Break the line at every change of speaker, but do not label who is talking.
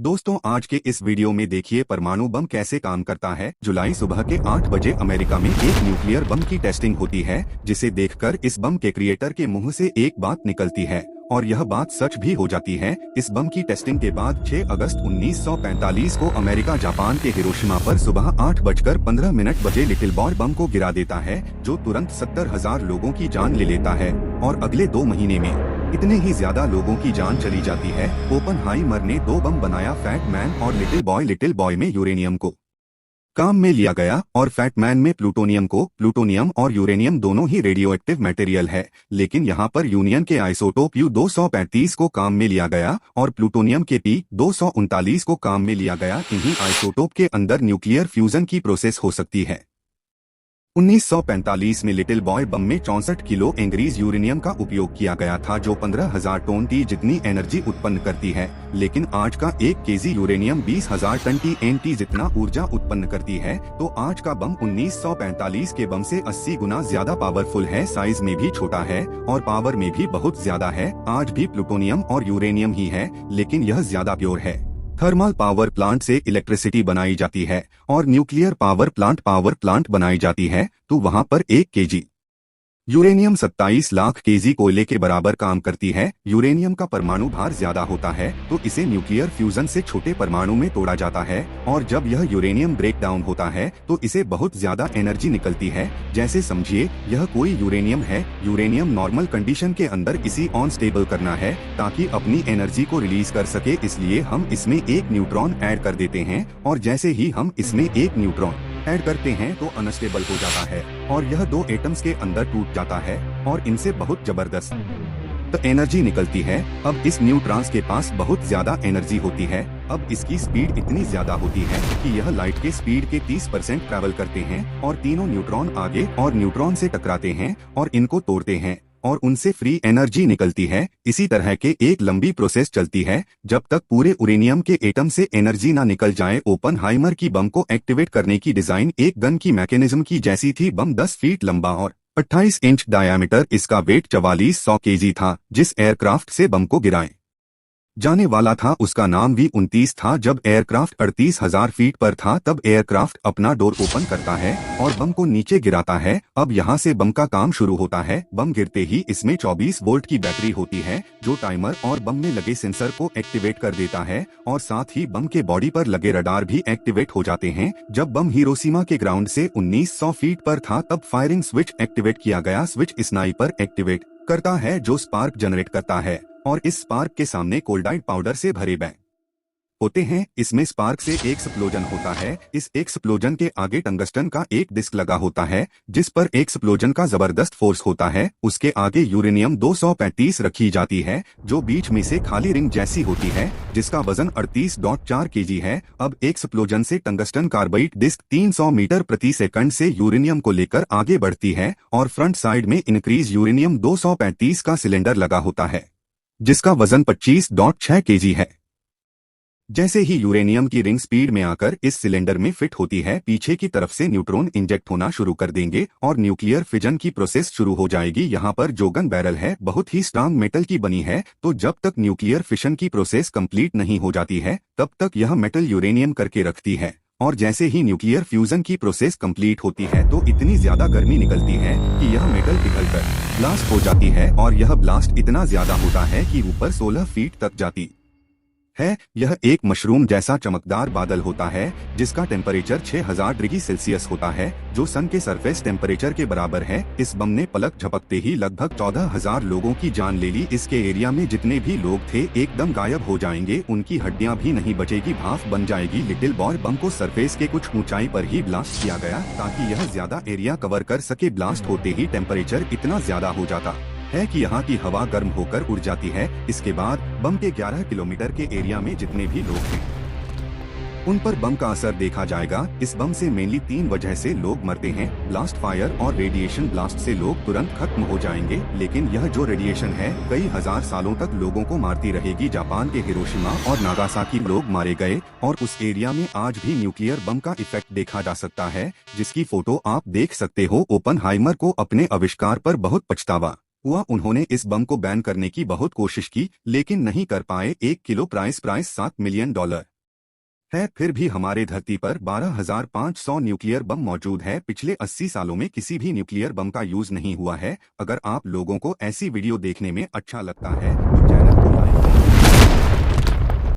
दोस्तों, आज के इस वीडियो में देखिए परमाणु बम कैसे काम करता है। जुलाई सुबह के 8 बजे अमेरिका में एक न्यूक्लियर बम की टेस्टिंग होती है, जिसे देखकर इस बम के क्रिएटर के मुंह से एक बात निकलती है और यह बात सच भी हो जाती है। इस बम की टेस्टिंग के बाद 6 अगस्त 1945 को अमेरिका जापान के हिरोशिमा पर सुबह 8:15 बजे लिटिल बॉय बम को गिरा देता है, जो तुरंत 70,000 लोगों की जान ले लेता है और अगले 2 महीने में इतने ही ज्यादा लोगों की जान चली जाती है। ओपनहाइमर ने 2 बम बनाया, फैट मैन और लिटिल बॉय में यूरेनियम को काम में लिया गया और फैट मैन में प्लूटोनियम को। प्लूटोनियम और यूरेनियम दोनों ही रेडियोएक्टिव मटेरियल है, लेकिन यहाँ पर यूनियन के आइसोटोप U-235 को काम में लिया गया और प्लूटोनियम के P-239 को काम में लिया गया। इन्हीं आइसोटोप के अंदर न्यूक्लियर फ्यूजन की प्रोसेस हो सकती है। 1945 में लिटिल बॉय बम में 64 किलो एंग्रीज यूरेनियम का उपयोग किया गया था, जो 15,000 टन टी जितनी एनर्जी उत्पन्न करती है। लेकिन आज का 1 केजी यूरेनियम 20,000 टन TNT जितना ऊर्जा उत्पन्न करती है। तो आज का बम 1945 के बम से 80 गुना ज्यादा पावरफुल है। साइज में भी छोटा है और पावर में भी बहुत ज्यादा है। आज भी प्लूटोनियम और यूरेनियम ही है, लेकिन यह ज्यादा प्योर है। थर्मल पावर प्लांट से इलेक्ट्रिसिटी बनाई जाती है और न्यूक्लियर पावर प्लांट बनाई जाती है, तो वहां पर 1 केजी यूरेनियम 27 लाख केजी कोयले के बराबर काम करती है। यूरेनियम का परमाणु भार ज्यादा होता है, तो इसे न्यूक्लियर फ्यूजन से छोटे परमाणु में तोड़ा जाता है और जब यह यूरेनियम ब्रेक डाउन होता है तो इसे बहुत ज्यादा एनर्जी निकलती है। जैसे समझिए यह कोई यूरेनियम है। यूरेनियम नॉर्मल कंडीशन के अंदर इसी ऑन स्टेबल करना है ताकि अपनी एनर्जी को रिलीज कर सके, इसलिए हम इसमें 1 न्यूट्रॉन ऐड कर देते हैं और जैसे ही हम इसमें 1 न्यूट्रॉन ऐड करते हैं तो अनस्टेबल हो जाता है और यह 2 एटम्स के अंदर टूट जाता है और इनसे बहुत जबरदस्त एनर्जी निकलती है। अब इस न्यूट्रॉन्स के पास बहुत ज्यादा एनर्जी होती है। अब इसकी स्पीड इतनी ज्यादा होती है कि यह लाइट के स्पीड के 30% ट्रैवल करते हैं और तीनों न्यूट्रॉन आगे और न्यूट्रॉन से टकराते हैं और इनको तोड़ते हैं और उनसे फ्री एनर्जी निकलती है। इसी तरह के एक लंबी प्रोसेस चलती है जब तक पूरे यूरेनियम के एटम से एनर्जी ना निकल जाए। ओपनहाइमर की बम को एक्टिवेट करने की डिजाइन एक गन की मैकेनिज्म की जैसी थी। बम 10 फीट लंबा और 28 इंच डायामीटर, इसका वेट 4400 केजी था। जिस एयरक्राफ्ट से बम को गिराए जाने वाला था उसका नाम V-29 था। जब एयरक्राफ्ट 38,000 फीट पर था तब एयरक्राफ्ट अपना डोर ओपन करता है और बम को नीचे गिराता है। अब यहाँ से बम का काम शुरू होता है। बम गिरते ही इसमें 24 वोल्ट की बैटरी होती है, जो टाइमर और बम में लगे सेंसर को एक्टिवेट कर देता है और साथ ही बम के बॉडी पर लगे रडार भी एक्टिवेट हो जाते हैं। जब बम हिरोशिमा के ग्राउंड से 1900 फीट पर था तब फायरिंग स्विच एक्टिवेट किया गया। स्विच स्नाइपर एक्टिवेट करता है जो स्पार्क जनरेट करता है और इस स्पार्क के सामने कोल्डाइट पाउडर से भरे बैग होते हैं। इसमें स्पार्क से एक एक्सप्लोजन होता है। इस एक्सप्लोजन के आगे टंगस्टन का एक डिस्क लगा होता है जिस पर एक्सप्लोजन का जबरदस्त फोर्स होता है। उसके आगे यूरेनियम 235 रखी जाती है, जो बीच में से खाली रिंग जैसी होती है, जिसका वजन 38.4 केजी है। अब एक्सप्लोजन से टंगस्टन कार्बाइड डिस्क 300 मीटर प्रति सेकंड से यूरेनियम को लेकर आगे बढ़ती है और फ्रंट साइड में इंक्रीज यूरेनियम 235 का सिलेंडर लगा होता है, जिसका वजन 25.6 केजी है। जैसे ही यूरेनियम की रिंग स्पीड में आकर इस सिलेंडर में फिट होती है, पीछे की तरफ से न्यूट्रॉन इंजेक्ट होना शुरू कर देंगे और न्यूक्लियर फिजन की प्रोसेस शुरू हो जाएगी। यहाँ पर जो गन बैरल है बहुत ही स्ट्रांग मेटल की बनी है, तो जब तक न्यूक्लियर फिशन की प्रोसेस कंप्लीट नहीं हो जाती है तब तक यह मेटल यूरेनियम करके रखती है और जैसे ही न्यूक्लियर फ्यूजन की प्रोसेस कंप्लीट होती है तो इतनी ज्यादा गर्मी निकलती है कि यह मेटल पिघलकर ब्लास्ट हो जाती है और यह ब्लास्ट इतना ज्यादा होता है कि ऊपर 16 फीट तक जाती है। यह एक मशरूम जैसा चमकदार बादल होता है जिसका टेम्परेचर 6000 डिग्री सेल्सियस होता है, जो सन के सरफेस टेम्परेचर के बराबर है। इस बम ने पलक झपकते ही लगभग 14,000 लोगों की जान ले ली। इसके एरिया में जितने भी लोग थे एकदम गायब हो जाएंगे, उनकी हड्डियां भी नहीं बचेगी, भाप बन जाएगी। लिटिल बॉय बम को सरफेस के कुछ ऊंचाई पर ही ब्लास्ट किया गया ताकि यह ज्यादा एरिया कवर कर सके। ब्लास्ट होते ही टेम्परेचर इतना ज्यादा हो जाता है कि यहाँ की हवा गर्म होकर उड़ जाती है। इसके बाद बम के 11 किलोमीटर के एरिया में जितने भी लोग हैं उन पर बम का असर देखा जाएगा। इस बम से मेनली 3 वजह से लोग मरते हैं, ब्लास्ट, फायर और रेडिएशन। ब्लास्ट से लोग तुरंत खत्म हो जाएंगे, लेकिन यह जो रेडिएशन है कई हजार सालों तक लोगों को मारती रहेगी। जापान के हिरोशिमा और नागासाकी लोग मारे गए और उस एरिया में आज भी न्यूक्लियर बम का इफेक्ट देखा जा सकता है, जिसकी फोटो आप देख सकते हो। ओपनहाइमर को अपने आविष्कार पर बहुत पछतावा हुआ उन्होंने इस बम को बैन करने की बहुत कोशिश की लेकिन नहीं कर पाए। 1 किलो प्राइस $7 मिलियन है। फिर भी हमारे धरती पर 12,500 न्यूक्लियर बम मौजूद है। पिछले 80 सालों में किसी भी न्यूक्लियर बम का यूज नहीं हुआ है। अगर आप लोगों को ऐसी वीडियो देखने में अच्छा लगता है तो चैनल को